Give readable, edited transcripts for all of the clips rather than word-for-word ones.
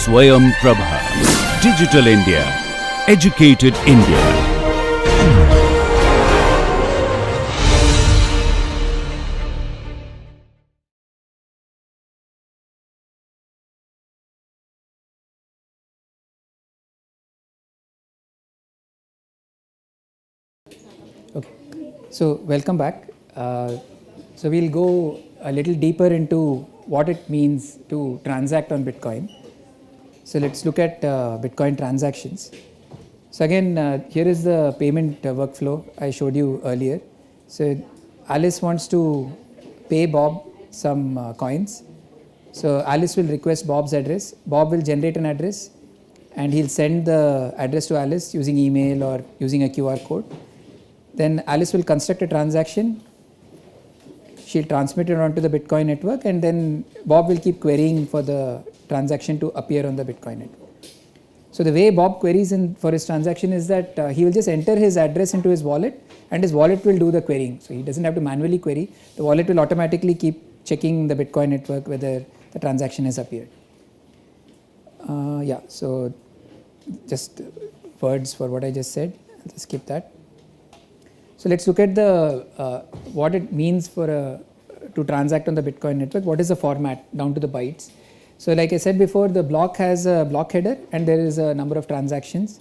Swayam Prabha. Digital India. Educated India. Okay, so welcome back. So we'll go a little deeper into what it means to transact on Bitcoin. So let's look at Bitcoin transactions. So again, here is the payment workflow I showed you earlier. So Alice wants to pay Bob some coins. So Alice will request Bob's address. Bob will generate an address and he'll send the address to Alice using email or using a QR code. Then Alice will construct a transaction. She'll transmit it onto the Bitcoin network, and then Bob will keep querying for the transaction to appear on the Bitcoin network. So the way Bob queries for his transaction is that he will just enter his address into his wallet, and his wallet will do the querying. So he doesn't have to manually query. The wallet will automatically keep checking the Bitcoin network whether the transaction has appeared. Yeah, so just words for what I just said. I'll just skip that. So let's look at the what it means for to transact on the Bitcoin network. What is the format down to the bytes? So like I said before, the block has a block header and there is a number of transactions,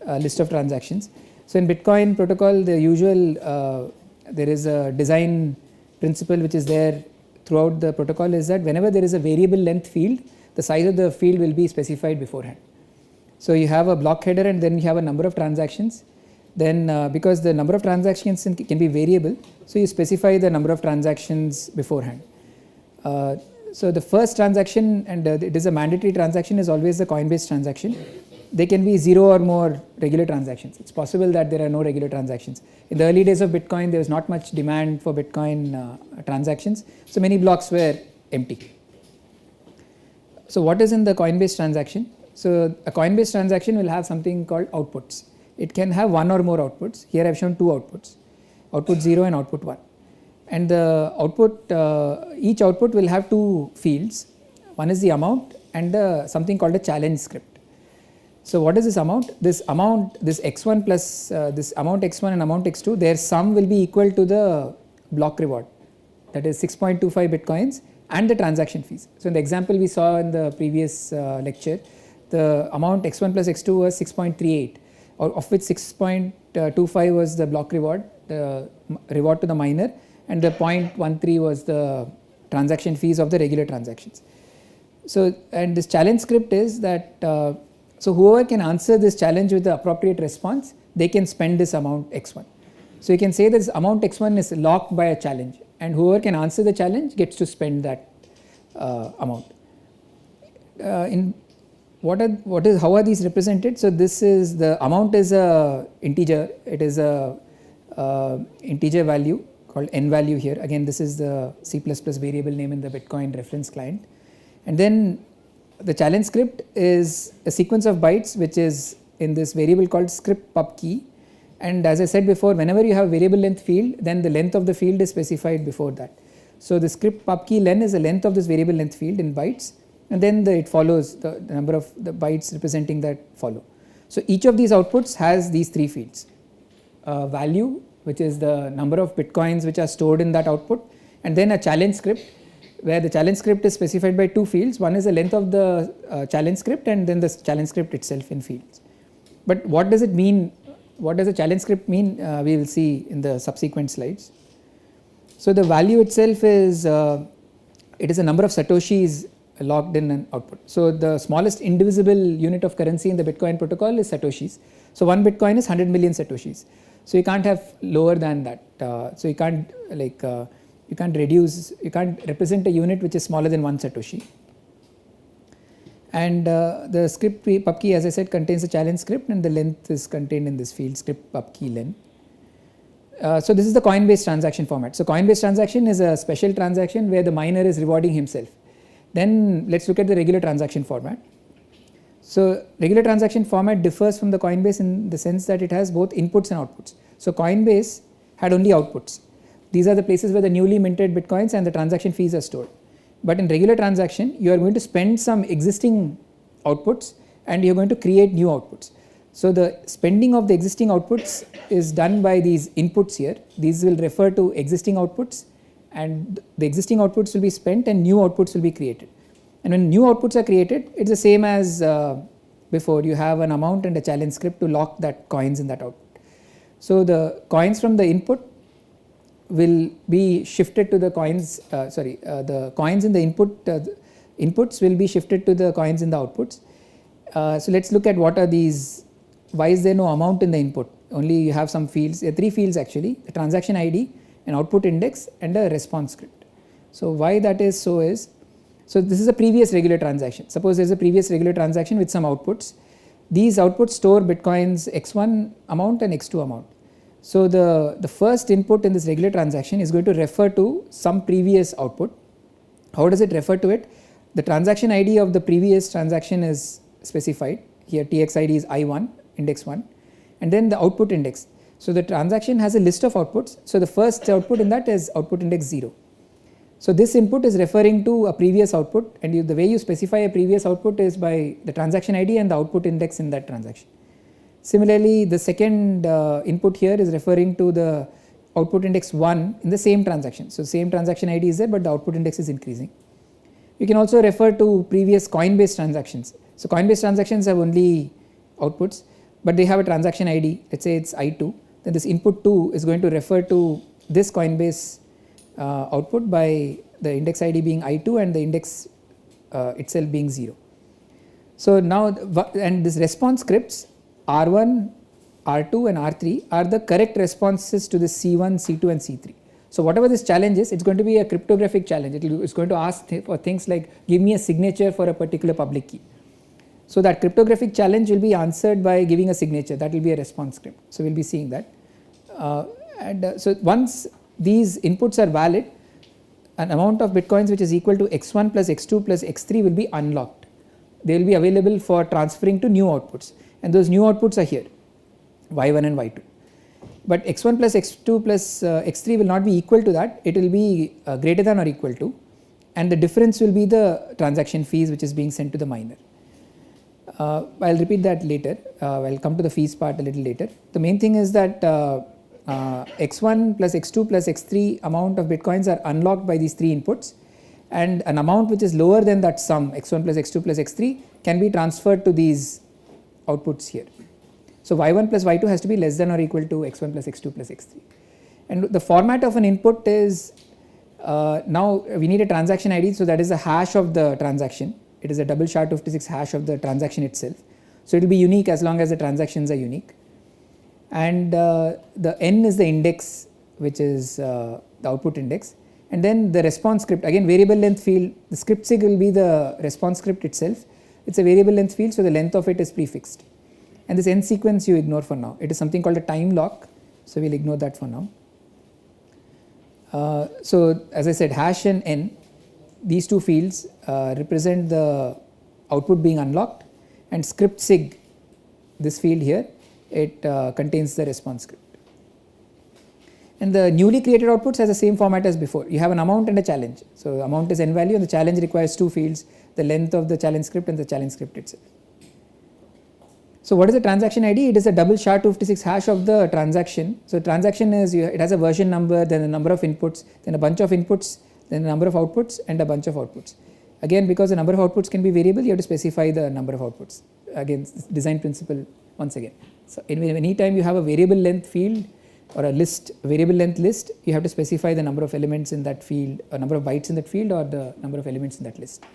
list of transactions. So in Bitcoin protocol, the usual there is a design principle which is there throughout the protocol is that whenever there is a variable length field, the size of the field will be specified beforehand. So you have a block header and then you have a number of transactions. Then because the number of transactions can be variable, so you specify the number of transactions beforehand. So the first transaction, and it is a mandatory transaction, is always the Coinbase transaction. They can be 0 or more regular transactions. It's possible that there are no regular transactions. In the early days of Bitcoin, there was not much demand for Bitcoin transactions, so many blocks were empty. So what is in the Coinbase transaction? So a Coinbase transaction will have something called outputs. It can have one or more outputs. Here I have shown two outputs, output 0 and output 1. And the output, each output will have two fields. One is the amount and something called a challenge script. So what is this amount? This amount, this x1 plus this amount x1 and amount x2, their sum will be equal to the block reward, that is 6.25 Bitcoins and the transaction fees. So in the example we saw in the previous lecture, the amount x1 plus x2 was 6.38. Of which 6.25 was the block reward, the reward to the miner, and the 0.13 was the transaction fees of the regular transactions. So, and this challenge script is that, so whoever can answer this challenge with the appropriate response, they can spend this amount x1. So you can say that this amount x1 is locked by a challenge, and whoever can answer the challenge gets to spend that amount. How are these represented? So this is the amount is a integer. It is a integer value called n value here. Again, this is the C++ variable name in the Bitcoin reference client. And then the challenge script is a sequence of bytes which is in this variable called script pub key. And as I said before, whenever you have variable length field, then the length of the field is specified before that. So the script pub key len is the length of this variable length field in bytes. And then it follows the number of the bytes representing that follow. So each of these outputs has these three fields. Value, which is the number of Bitcoins which are stored in that output, and then a challenge script where the challenge script is specified by two fields. One is the length of the challenge script and then the challenge script itself in fields. But what does it mean? What does a challenge script mean? We will see in the subsequent slides. So the value itself is, it is a number of satoshis locked in an output. So the smallest indivisible unit of currency in the Bitcoin protocol is satoshis. So one Bitcoin is 100 million satoshis. So you can't have lower than that. So you can't you can't represent a unit which is smaller than one satoshi. And the script pub key, as I said, contains a challenge script, and the length is contained in this field script pub key len. So this is the Coinbase transaction format. So Coinbase transaction is a special transaction where the miner is rewarding himself. Then let's look at the regular transaction format. So regular transaction format differs from the Coinbase in the sense that it has both inputs and outputs. So Coinbase had only outputs. These are the places where the newly minted Bitcoins and the transaction fees are stored. But in regular transaction, you are going to spend some existing outputs and you're going to create new outputs. So the spending of the existing outputs is done by these inputs here. These will refer to existing outputs, and the existing outputs will be spent and new outputs will be created. And when new outputs are created, it's the same as before. You have an amount and a challenge script to lock that coins in that output. So the coins from the input will be shifted to the coins, the coins in the inputs will be shifted to the coins in the outputs. So let's look at what are these. Why is there no amount in the input? Only you have some fields. There are 3 fields actually: the transaction ID, an output index, and a response script. So why that is so is, so this is a previous regular transaction. Suppose there is a previous regular transaction with some outputs. These outputs store bitcoins x1 amount and x2 amount. So the first input in this regular transaction is going to refer to some previous output. How does it refer to it? The transaction ID of the previous transaction is specified. Here TX ID is I1, index 1, and then the output index. So the transaction has a list of outputs. So the first output in that is output index 0. So this input is referring to a previous output, and the way you specify a previous output is by the transaction ID and the output index in that transaction. Similarly, the second input here is referring to the output index 1 in the same transaction. So same transaction ID is there, but the output index is increasing. You can also refer to previous coin based transactions. So coin based transactions have only outputs, but they have a transaction ID. Let's say it's I2. Then this input 2 is going to refer to this Coinbase output by the index ID being I2 and the index itself being 0. So now, and this response scripts R1, R2 and R3 are the correct responses to the C1, C2 and C3. So whatever this challenge is, it's going to be a cryptographic challenge. It's going to ask for things like give me a signature for a particular public key. So that cryptographic challenge will be answered by giving a signature. That will be a response script. So we'll be seeing that. So once these inputs are valid, an amount of bitcoins which is equal to x1 plus x2 plus x3 will be unlocked. They will be available for transferring to new outputs, and those new outputs are here, y1 and y2. But x1 plus x2 plus x3 will not be equal to that. It will be greater than or equal to, and the difference will be the transaction fees which is being sent to the miner. I'll repeat that later. I'll come to the fees part a little later. The main thing is that x1 plus x2 plus x3 amount of bitcoins are unlocked by these 3 inputs, and an amount which is lower than that sum x1 plus x2 plus x3 can be transferred to these outputs here. So y1 plus y2 has to be less than or equal to x1 plus x2 plus x3. And the format of an input is, now we need a transaction ID, so that is a hash of the transaction. It is a double SHA-256 hash of the transaction itself. So it will be unique as long as the transactions are unique. And the n is the index, which is the output index. And then the response script, again variable length field, the script sig will be the response script itself. It's a variable length field, so the length of it is prefixed. And this n sequence you ignore for now. It is something called a time lock, so we'll ignore that for now. So as I said, hash and n, these 2 fields represent the output being unlocked, and script sig, this field here, it contains the response script. And the newly created outputs has the same format as before. You have an amount and a challenge. So amount is n value, and the challenge requires 2 fields, the length of the challenge script and the challenge script itself. So what is the transaction ID? It is a double SHA-256 hash of the transaction. So transaction is, it has a version number, then a number of inputs, then a bunch of inputs, then a number of outputs and a bunch of outputs. Again, because the number of outputs can be variable, you have to specify the number of outputs. Again, design principle once again. So any time you have a variable length field or a list, variable length list, you have to specify the number of elements in that field, or number of bytes in that field, or the number of elements in that list.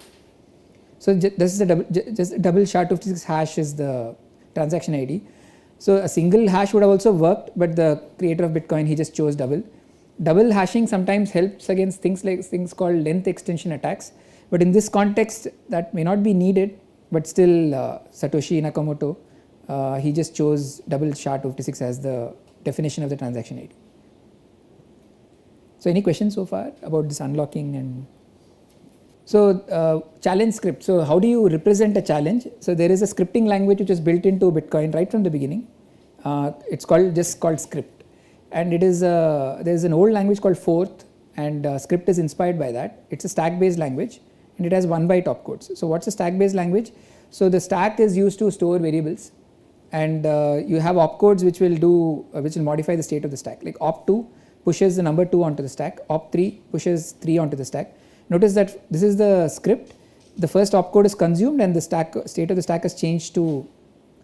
So this is a double SHA-256 hash is the transaction ID. So a single hash would have also worked, but the creator of Bitcoin, he just chose double. Double hashing sometimes helps against things called length extension attacks, but in this context that may not be needed, but still Satoshi Nakamoto, he just chose double SHA-256 as the definition of the transaction ID. So any questions so far about this unlocking? And so challenge script. So how do you represent a challenge? So there is a scripting language which is built into Bitcoin right from the beginning. It's just called script. And it is there is an old language called Forth, and script is inspired by that. It's a stack based language, and it has 1 byte opcodes. So what's a stack based language? So the stack is used to store variables, and you have opcodes which will modify the state of the stack. Like op2 pushes the number 2 onto the stack, op3 pushes 3 onto the stack. Notice that this is the script. The first opcode is consumed and the state of the stack has changed to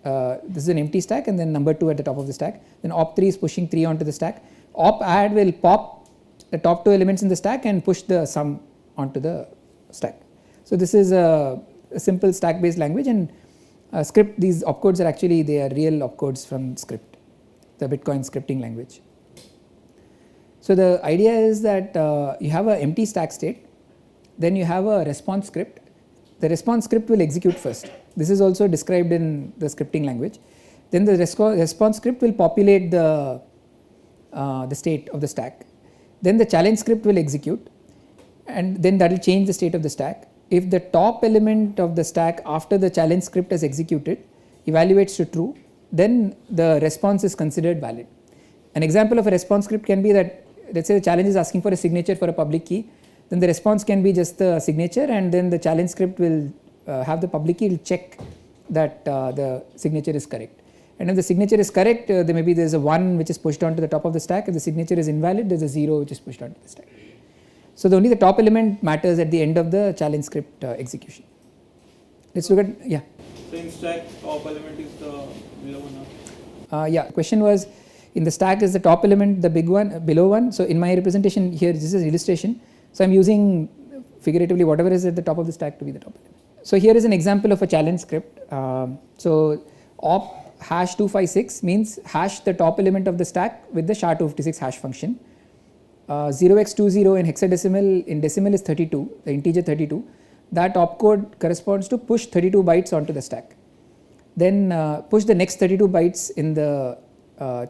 this is an empty stack and then number 2 at the top of the stack. Then op3 is pushing 3 onto the stack. Op add will pop the top 2 elements in the stack and push the sum onto the stack. So this is a simple stack based language, and script, these opcodes are actually, they are real opcodes from script, the Bitcoin scripting language. So the idea is that you have an empty stack state, then you have a response script. The response script will execute first. This is also described in the scripting language. Then the response script will populate the state of the stack. Then the challenge script will execute, and then that will change the state of the stack. If the top element of the stack after the challenge script has executed evaluates to true, then the response is considered valid. An example of a response script can be that, let's say the challenge is asking for a signature for a public key, then the response can be just the signature, and then the challenge script will have the public key will check that the signature is correct. And if the signature is correct, there maybe there is a 1 which is pushed onto the top of the stack. If the signature is invalid, there is a 0 which is pushed onto the stack. So only the top element matters at the end of the challenge script execution. Let's look at, yeah. So in stack, top element is the below one. Yeah, question was, in the stack is the top element the big one, below one. So in my representation here, this is an illustration. So I'm using figuratively whatever is at the top of the stack to be the top element. So here is an example of a challenge script. So op hash 256 means hash the top element of the stack with the SHA-256 hash function. 0x20 in hexadecimal, in decimal is 32, the integer 32. That opcode corresponds to push 32 bytes onto the stack. Then push the next 32 bytes in the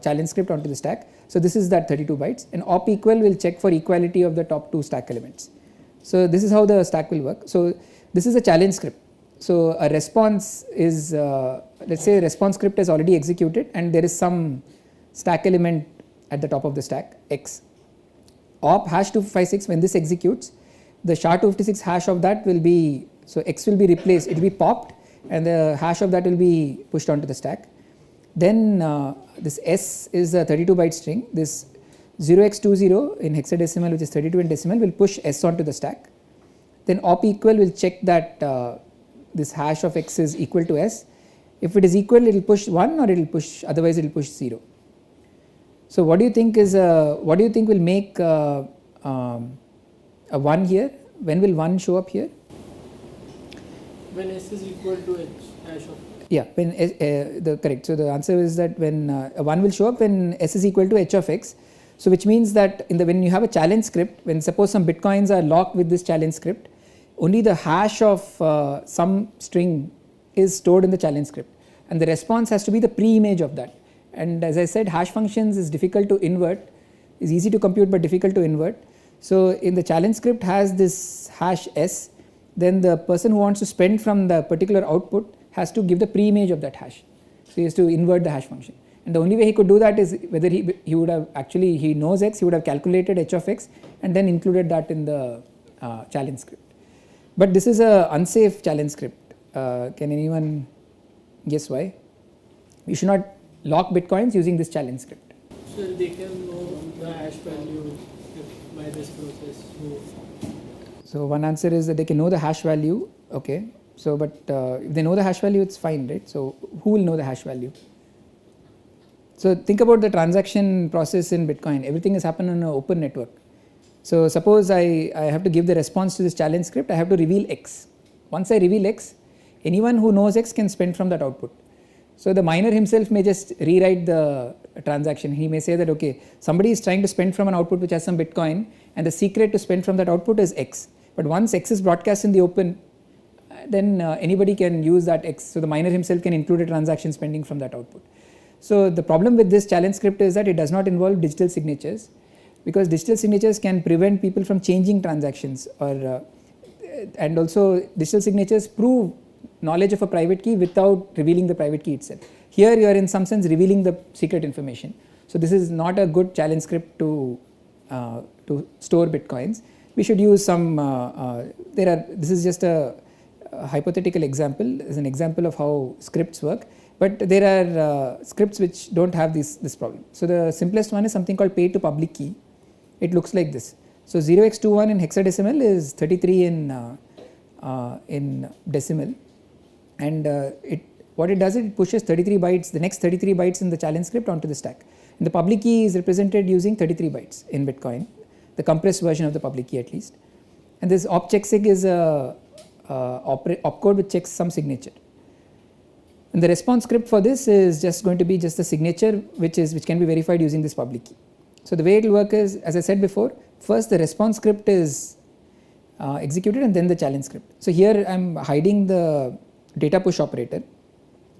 challenge script onto the stack. So this is that 32 bytes, and op equal will check for equality of the top 2 stack elements. So this is how the stack will work. So this is a challenge script. So a response is, let's say a response script is already executed and there is some stack element at the top of the stack x. Op hash 256, when this executes, the SHA-256 hash of that will be, so x will be replaced, it will be popped, and the hash of that will be pushed onto the stack. Then this s is a 32 byte string. This 0x20 in hexadecimal, which is 32 in decimal, will push s onto the stack. Then op equal will check that this hash of x is equal to s. If it is equal, it will push 1, or it will push, otherwise it will push 0. So what do you think is what do you think will make a 1 here? When will 1 show up here? When s is equal to h hash of. Yeah, when correct. So the answer is that when a 1 will show up when s is equal to h of x. So which means that when you have a challenge script, when suppose some bitcoins are locked with this challenge script, only the hash of some string is stored in the challenge script, and the response has to be the pre-image of that. And as I said, hash functions is difficult to invert, is easy to compute but difficult to invert. So in the challenge script has this hash s, then the person who wants to spend from the particular output has to give the pre-image of that hash. So he has to invert the hash function. And the only way he could do that is whether he would have actually, he knows x, he would have calculated h of x and then included that in the challenge script. But this is a unsafe challenge script. Can anyone guess why? We should not lock bitcoins using this challenge script. So they can know the hash value by this process. So one answer is that they can know the hash value. Okay. So but if they know the hash value, it's fine, right? So who will know the hash value? So think about the transaction process in Bitcoin. Everything has happened on an open network. So suppose I have to give the response to this challenge script, I have to reveal x. Once I reveal x, anyone who knows x can spend from that output. So the miner himself may just rewrite the transaction. He may say that, okay, somebody is trying to spend from an output which has some Bitcoin, and the secret to spend from that output is x. But once x is broadcast in the open, then anybody can use that x. So the miner himself can include a transaction spending from that output. So the problem with this challenge script is that it does not involve digital signatures, because digital signatures can prevent people from changing transactions, or and also digital signatures prove knowledge of a private key without revealing the private key itself. Here you are in some sense revealing the secret information. So this is not a good challenge script to store bitcoins. we should use some, this is just a hypothetical example, is an example of how scripts work, but there are scripts which do not have this problem. So the simplest one is something called pay to public key. It looks like this. So 0x21 in hexadecimal is 33 in decimal, and what it does is it pushes 33 bytes, the next 33 bytes in the challenge script onto the stack. And the public key is represented using 33 bytes in Bitcoin, the compressed version of the public key at least. And this opchecksig is a opcode which checks some signature. And the response script for this is just going to be just the signature which can be verified using this public key. So the way it will work is, as I said before, first the response script is executed and then the challenge script. So here I am hiding the data push operator.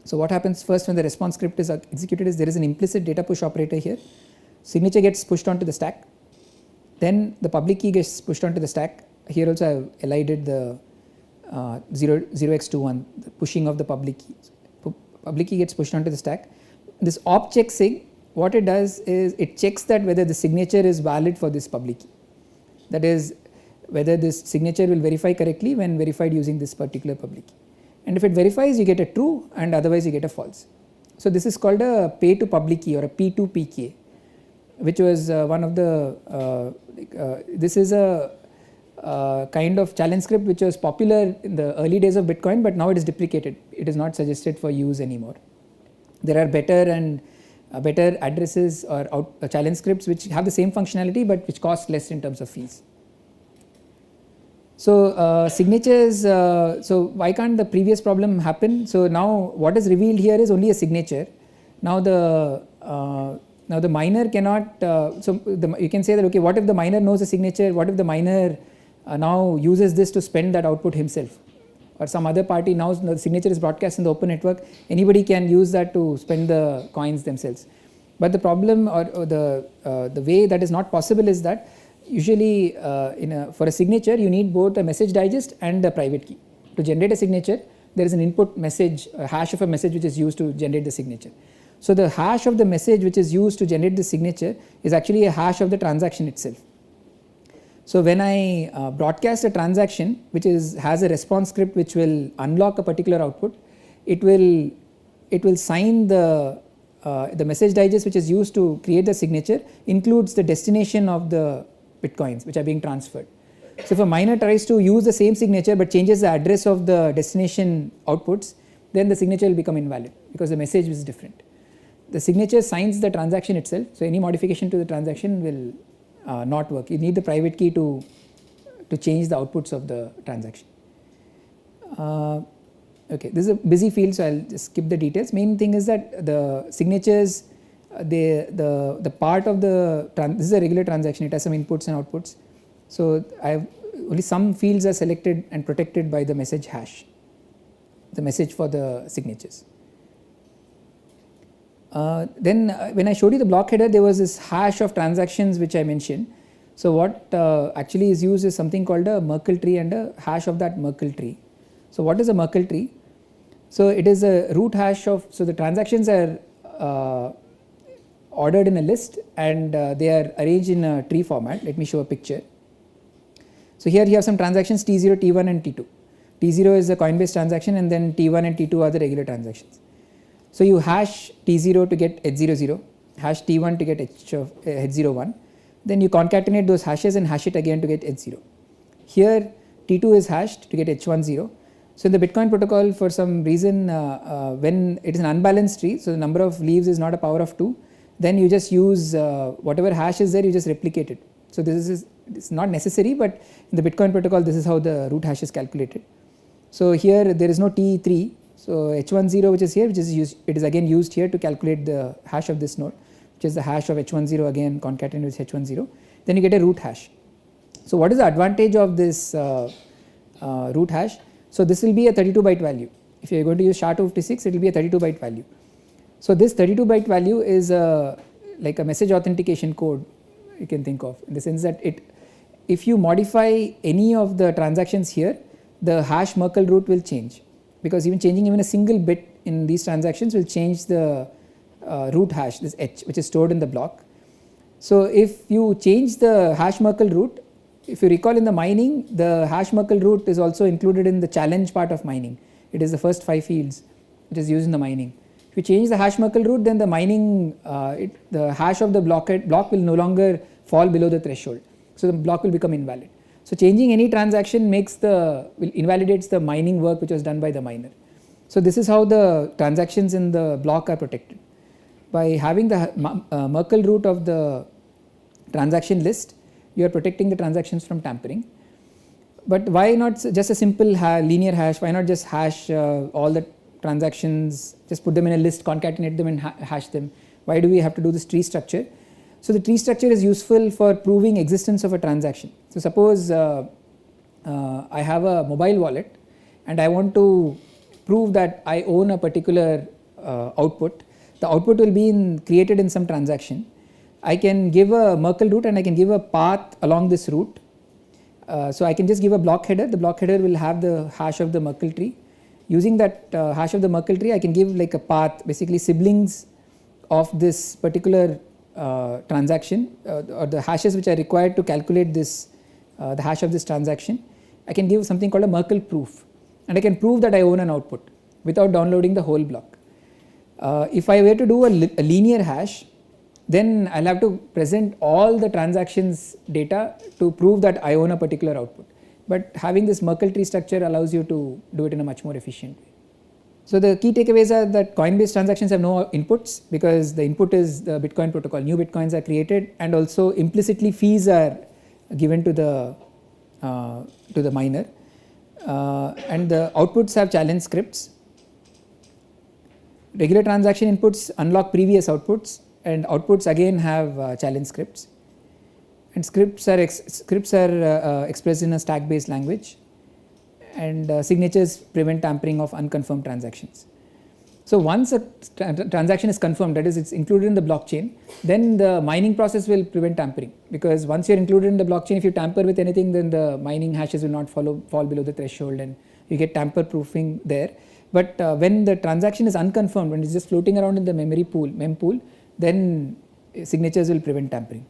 So what happens first when the response script is executed is there is an implicit data push operator here. Signature gets pushed onto the stack. Then the public key gets pushed onto the stack. Here also I have elided the 0x21, the pushing of the public key. Public key gets pushed onto the stack. This opchecksig, what it does is it checks that whether the signature is valid for this public key. That is, whether this signature will verify correctly when verified using this particular public key. And if it verifies, you get a true, and otherwise you get a false. So this is called a pay to public key or a P2PK, which was one of the this is a kind of challenge script which was popular in the early days of Bitcoin, but now it is deprecated. It is not suggested for use anymore. There are better addresses or challenge scripts which have the same functionality but which cost less in terms of fees. So signatures, so why can't the previous problem happen? So now what is revealed here is only a signature. Now the miner cannot, you can say that, okay, what if the miner knows a signature, what if the miner now uses this to spend that output himself, or some other party, now the signature is broadcast in the open network, anybody can use that to spend the coins themselves. But the problem or the way that is not possible is that usually for a signature you need both a message digest and a private key. To generate a signature there is an input message, a hash of a message which is used to generate the signature. So the hash of the message which is used to generate the signature is actually a hash of the transaction itself. So when I broadcast a transaction which has a response script which will unlock a particular output, it will sign the message digest which is used to create the signature includes the destination of the bitcoins which are being transferred. So if a miner tries to use the same signature but changes the address of the destination outputs, then the signature will become invalid because the message is different. The signature signs the transaction itself, so any modification to the transaction will not work. You need the private key to change the outputs of the transaction. Okay, this is a busy field, so I'll just skip the details. Main thing is that the signatures, the part of this is a regular transaction, it has some inputs and outputs. So only some fields are selected and protected by the message hash, the message for the signatures. Then when I showed you the block header, there was this hash of transactions which I mentioned. So what actually is used is something called a Merkle tree and a hash of that Merkle tree. So what is a Merkle tree? So it is a root hash of, so the transactions are ordered in a list and they are arranged in a tree format. Let me show a picture. So here you have some transactions T0, T1 and T2. T0 is a Coinbase transaction and then T1 and T2 are the regular transactions. So you hash T0 to get H00, hash T1 to get H01, then you concatenate those hashes and hash it again to get H0. Here T2 is hashed to get H10. So in the Bitcoin protocol, for some reason when it is an unbalanced tree, so the number of leaves is not a power of 2, then you just use whatever hash is there, you just replicate it. So it's not necessary, but in the Bitcoin protocol this is how the root hash is calculated. So here there is no T3, so H10 which is here, which is used, it is again used here to calculate the hash of this node, which is the hash of H10 again concatenated with H10, then you get a root hash. So what is the advantage of this root hash? So this will be a 32 byte value. If you are going to use SHA-256, it will be a 32 byte value. So this 32 byte value is like a message authentication code you can think of, in the sense that if you modify any of the transactions here, the hash Merkle root will change, because changing even a single bit in these transactions will change the root hash, this H, which is stored in the block. So if you change the hash Merkle root, if you recall in the mining, the hash Merkle root is also included in the challenge part of mining. It is the first 5 fields which is used in the mining. If you change the hash Merkle root, then the mining, the hash of the block will no longer fall below the threshold. So the block will become invalid. So changing any transaction invalidates the mining work which was done by the miner. So this is how the transactions in the block are protected. By having the Merkle root of the transaction list, you are protecting the transactions from tampering. But why not just a simple linear hash? Why not just hash all the transactions, just put them in a list, concatenate them and hash them? Why do we have to do this tree structure? So the tree structure is useful for proving existence of a transaction. So suppose I have a mobile wallet and I want to prove that I own a particular output. The output will be created in some transaction. I can give a Merkle root and I can give a path along this route. So I can just give a block header. The block header will have the hash of the Merkle tree. Using that hash of the Merkle tree, I can give like a path, basically siblings of this particular transaction or the hashes which are required to calculate this, the hash of this transaction. I can give something called a Merkle proof, and I can prove that I own an output without downloading the whole block. If I were to do a linear hash, then I'll have to present all the transactions data to prove that I own a particular output. But having this Merkle tree structure allows you to do it in a much more efficient way. So the key takeaways are that coin-based transactions have no inputs because the input is the Bitcoin protocol. New Bitcoins are created and also implicitly fees are given to the miner, and the outputs have challenge scripts. Regular transaction inputs unlock previous outputs, and outputs again have challenge scripts. And scripts are expressed in a stack-based language, and signatures prevent tampering of unconfirmed transactions. So once a transaction is confirmed, that is, it's included in the blockchain, then the mining process will prevent tampering, because once you're included in the blockchain, if you tamper with anything, then the mining hashes will not fall below the threshold, and you get tamper proofing there. But when the transaction is unconfirmed, when it's just floating around in the mempool, then signatures will prevent tampering.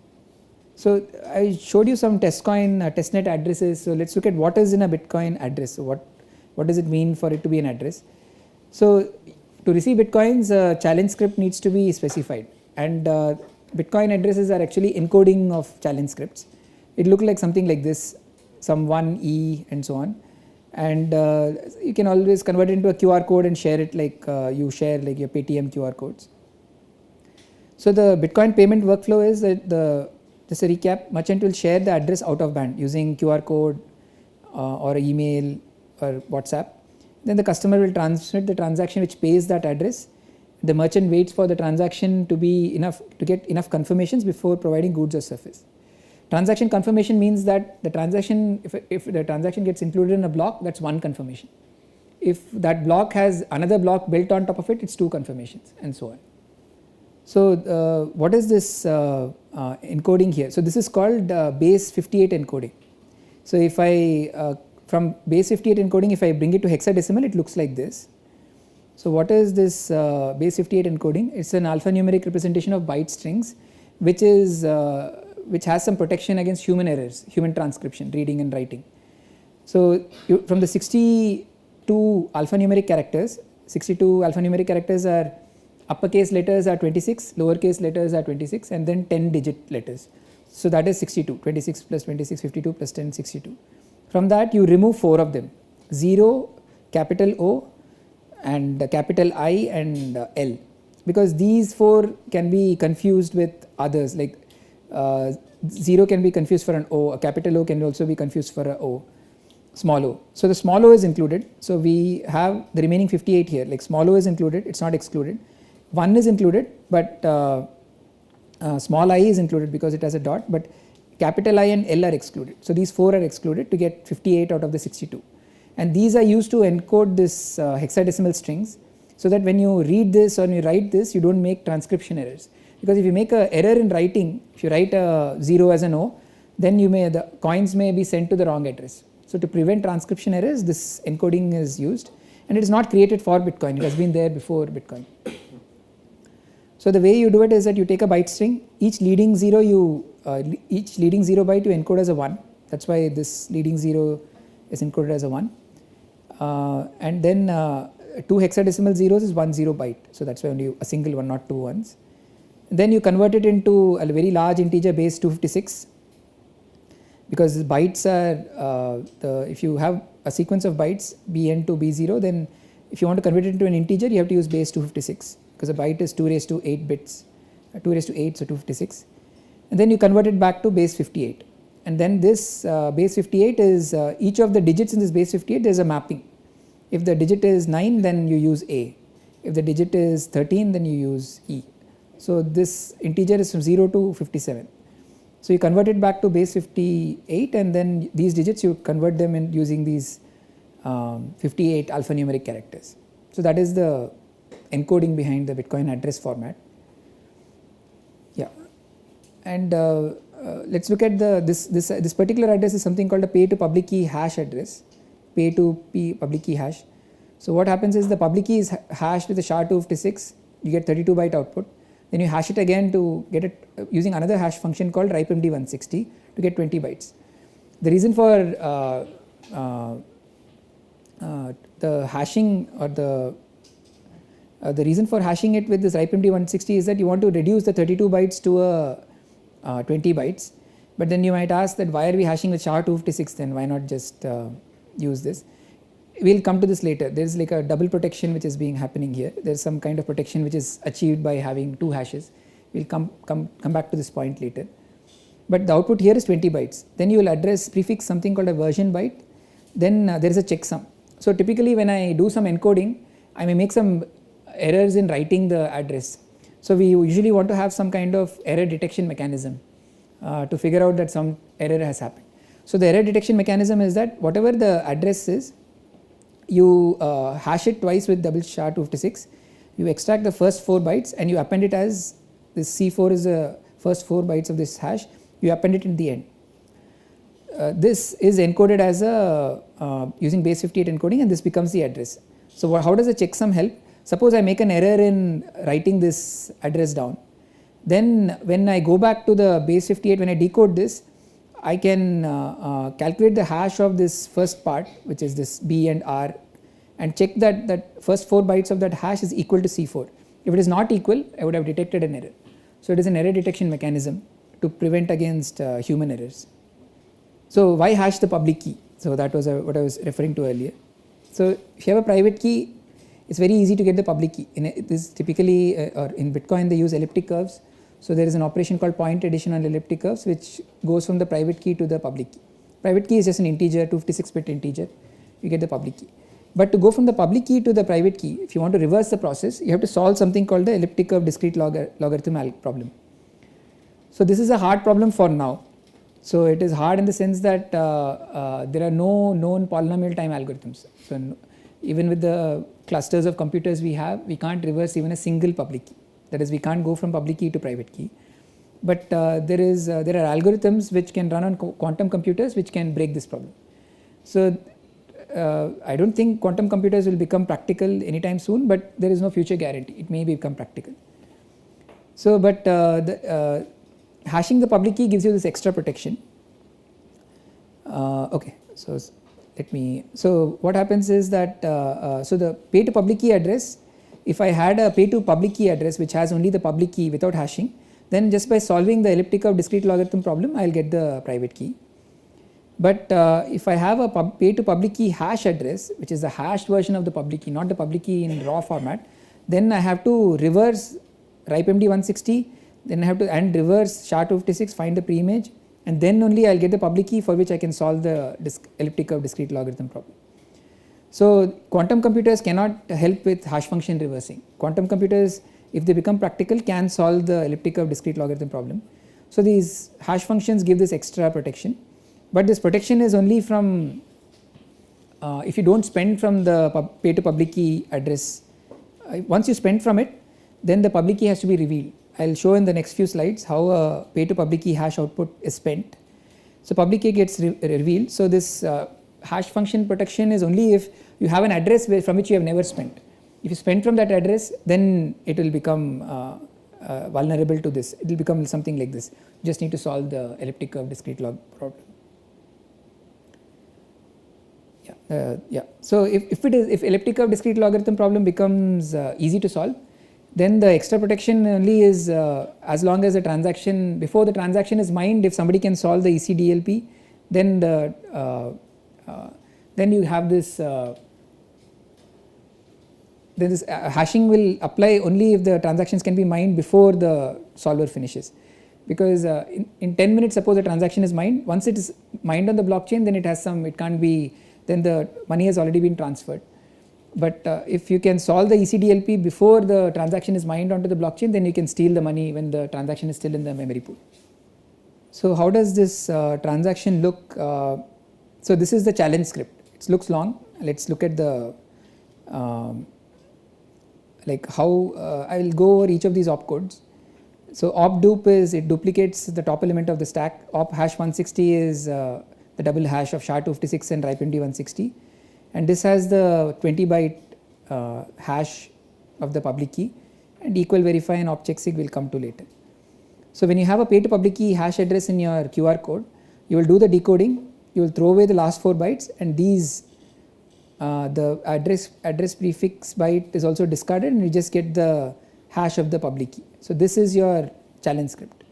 So I showed you some testnet addresses. So let's look at what is in a Bitcoin address. So what does it mean for it to be an address? So to receive Bitcoins, a challenge script needs to be specified, and Bitcoin addresses are actually encoding of challenge scripts. It looks like something like this, some 1E and so on, and you can always convert it into a QR code and share it like you share like your Paytm QR codes. So the Bitcoin payment workflow is that just a recap, merchant will share the address out of band using QR code or email or WhatsApp. Then the customer will transmit the transaction which pays that address. The merchant waits for the transaction to get enough confirmations before providing goods or service. Transaction confirmation means that the transaction, if the transaction gets included in a block, that's one confirmation. If that block has another block built on top of it, it's 2 confirmations, and so on. So what is this encoding here? So this is called base 58 encoding. So if I from base 58 encoding, if I bring it to hexadecimal, it looks like this. So what is this base 58 encoding? It's an alphanumeric representation of byte strings, which has some protection against human errors, human transcription, reading and writing. So from the 62 alphanumeric characters are uppercase letters are 26, lowercase letters are 26, and then 10 digit letters. So that is 62, 26 plus 26, 52 plus 10, 62. From that you remove 4 of them, 0, capital O and capital I and L, because these 4 can be confused with others, like 0 can be confused for an O, a capital O can also be confused for a O, small o. So the small o is included, so we have the remaining 58 here, like small o is included, it's not excluded. 1 is included, but small I is included because it has a dot, but capital I and L are excluded. So these 4 are excluded to get 58 out of the 62. And these are used to encode this hexadecimal strings, so that when you read this or you write this, you don't make transcription errors. Because if you make an error in writing, if you write a 0 as an O, then the coins may be sent to the wrong address. So to prevent transcription errors, this encoding is used, and it is not created for Bitcoin, it has been there before Bitcoin. So the way you do it is that you take a byte string, each leading 0 byte you encode as a 1, That's why this leading 0 is encoded as a 1. And then 2 hexadecimal zeros is 1 0 byte. So that's why only a single one, not two ones. And then you convert it into a very large integer base 256, because bytes are if you have a sequence of bytes bn to b0, then if you want to convert it into an integer, you have to use base 256, because a byte is 2 raised to 8 bits, 2 raised to 8, so 256. And then you convert it back to base 58. And then this base 58 is each of the digits in this base 58, there is a mapping. If the digit is 9, then you use A. If the digit is 13, then you use E. So this integer is from 0 to 57. So you convert it back to base 58, and then these digits you convert them in using these 58 alphanumeric characters. So that is the encoding behind the Bitcoin address format. Yeah, and let's look at this particular address is something called a pay to public key hash address, pay to public key hash. So what happens is the public key is hashed with a SHA-256, you get 32 byte output. Then you hash it again to get it using another hash function called RIPEMD160 to get 20 bytes. The reason for the hashing, or the reason for hashing it with this RIPEMD160 is that you want to reduce the 32 bytes to 20 bytes. But then you might ask that why are we hashing with SHA-256 then, why not just use this? We will come to this later. There is like a double protection which is happening here. There is some kind of protection which is achieved by having two hashes. We will come back to this point later. But the output here is 20 bytes. Then you will prefix something called a version byte. Then there is a checksum. So typically when I do some encoding, I may make some errors in writing the address. So we usually want to have some kind of error detection mechanism to figure out that some error has happened. So the error detection mechanism is that whatever the address is, you hash it twice with double SHA-256, you extract the first 4 bytes and you append it as this C4 is the first 4 bytes of this hash, you append it in the end. This is encoded as using base 58 encoding, and this becomes the address. So how does the checksum help? Suppose I make an error in writing this address down, then when I go back to the base 58, when I decode this, I can calculate the hash of this first part, which is this B and R, and check that first 4 bytes of that hash is equal to C4. If it is not equal, I would have detected an error. So it is an error detection mechanism to prevent against human errors. So why hash the public key? So that was what I was referring to earlier. So if you have a private key, it's very easy to get the public key. This typically, or in Bitcoin they use elliptic curves. So there is an operation called point addition on elliptic curves which goes from the private key to the public key. Private key is just an integer, 256-bit integer, you get the public key. But to go from the public key to the private key, if you want to reverse the process, you have to solve something called the elliptic curve discrete logarithm problem. So this is a hard problem for now. So it is hard in the sense that there are no known polynomial time algorithms. So even with the clusters of computers we have, we can't reverse even a single public key. That is, we can't go from public key to private key. But there are algorithms which can run on quantum computers which can break this problem. So I don't think quantum computers will become practical anytime soon, but there is no future guarantee. It may become practical. So, but hashing the public key gives you this extra protection. Okay, so so what happens is that, so the pay to public key address, if I had a pay to public key address which has only the public key without hashing, then just by solving the elliptic curve discrete logarithm problem, I will get the private key. But if I have a pay to public key hash address, which is the hashed version of the public key, not the public key in raw format, then I have to reverse RIPEMD160, then I have to reverse SHA-256, find the pre-image, and then only I will get the public key for which I can solve the elliptic curve discrete logarithm problem. So quantum computers cannot help with hash function reversing. Quantum computers, if they become practical, can solve the elliptic curve discrete logarithm problem. So these hash functions give this extra protection, but this protection is only from if you don't spend from the pay to public key address. Once you spend from it, then the public key has to be revealed. I will show in the next few slides how a pay to public key hash output is spent. So public key gets revealed. So this hash function protection is only if you have an address from which you have never spent. If you spend from that address, then it will become vulnerable to this. It will become something like this. You just need to solve the elliptic curve discrete log problem. Yeah. So if elliptic curve discrete logarithm problem becomes easy to solve, then the extra protection only is as long as the transaction, before the transaction is mined, if somebody can solve the ECDLP, then then you have this then this hashing will apply only if the transactions can be mined before the solver finishes, because in 10 minutes suppose the transaction is mined, once it is mined on the blockchain, then it has some, it can't be, then the money has already been transferred. But if you can solve the ECDLP before the transaction is mined onto the blockchain, then you can steal the money when the transaction is still in the memory pool. So how does this transaction look? So this is the challenge script. It looks long. Let's look at the like how I will go over each of these opcodes. So op dupe is, it duplicates the top element of the stack. Op hash 160 is the double hash of SHA-256 and RIPE-MD 160, and this has the 20 byte hash of the public key, and equal verify and op check sig will come to later. So when you have a pay to public key hash address in your QR code, you will do the decoding, you will throw away the last 4 bytes, and these the address prefix byte is also discarded, and you just get the hash of the public key. So this is your challenge script.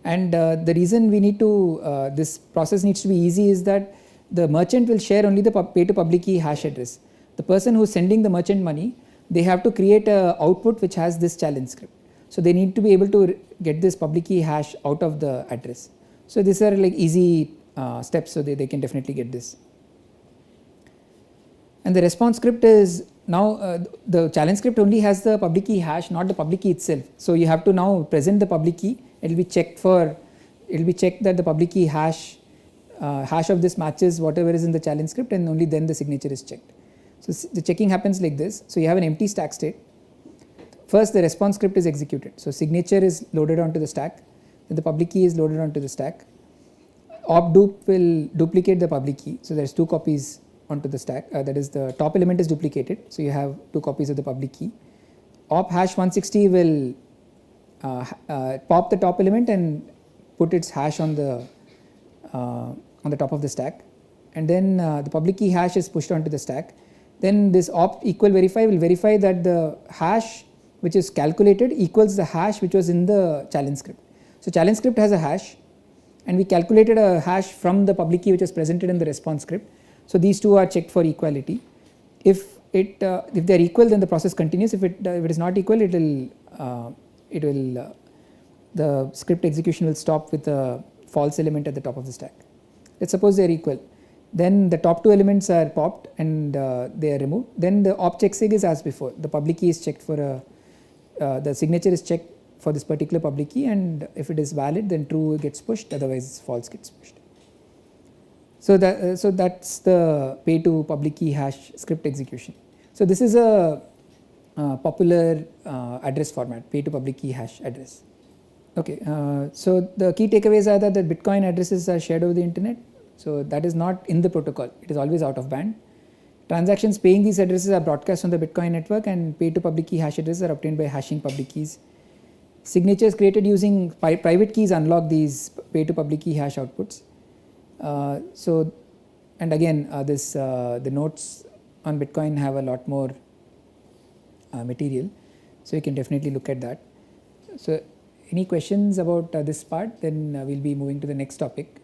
And the reason we need to this process needs to be easy is that the merchant will share only the pay to public key hash address. The person who is sending the merchant money, they have to create a output which has this challenge script. So they need to be able to get this public key hash out of the address. So these are like easy steps, so they can definitely get this. And the response script is now the challenge script only has the public key hash, not the public key itself. So you have to now present the public key. It will be checked that the public key hash of this matches whatever is in the challenge script, and only then the signature is checked. So the checking happens like this. So you have an empty stack state. First the response script is executed. So signature is loaded onto the stack, then the public key is loaded onto the stack. Op dupe will duplicate the public key. So there is 2 copies onto the stack, that is the top element is duplicated, so you have 2 copies of the public key. Op hash 160 will pop the top element and put its hash on the top of the stack, and then the public key hash is pushed onto the stack. Then this op equal verify will verify that the hash which is calculated equals the hash which was in the challenge script. So challenge script has a hash, and we calculated a hash from the public key which was presented in the response script. So these two are checked for equality. If they are equal, then the process continues. If it is not equal, the script execution will stop with a false element at the top of the stack. Let's suppose they are equal. Then the top 2 elements are popped and they are removed. Then the op check sig is as before. The public key is checked for the signature is checked for this particular public key, and if it is valid, then true gets pushed, otherwise false gets pushed. So that's the pay to public key hash script execution. So this is a popular address format, pay to public key hash address. Okay, so the key takeaways are that the Bitcoin addresses are shared over the internet. So that is not in the protocol, it is always out of band. Transactions paying these addresses are broadcast on the Bitcoin network, and pay to public key hash addresses are obtained by hashing public keys. Signatures created using private keys unlock these pay to public key hash outputs. So, and again the notes on Bitcoin have a lot more material, so you can definitely look at that. So any questions about this part, then we'll be moving to the next topic.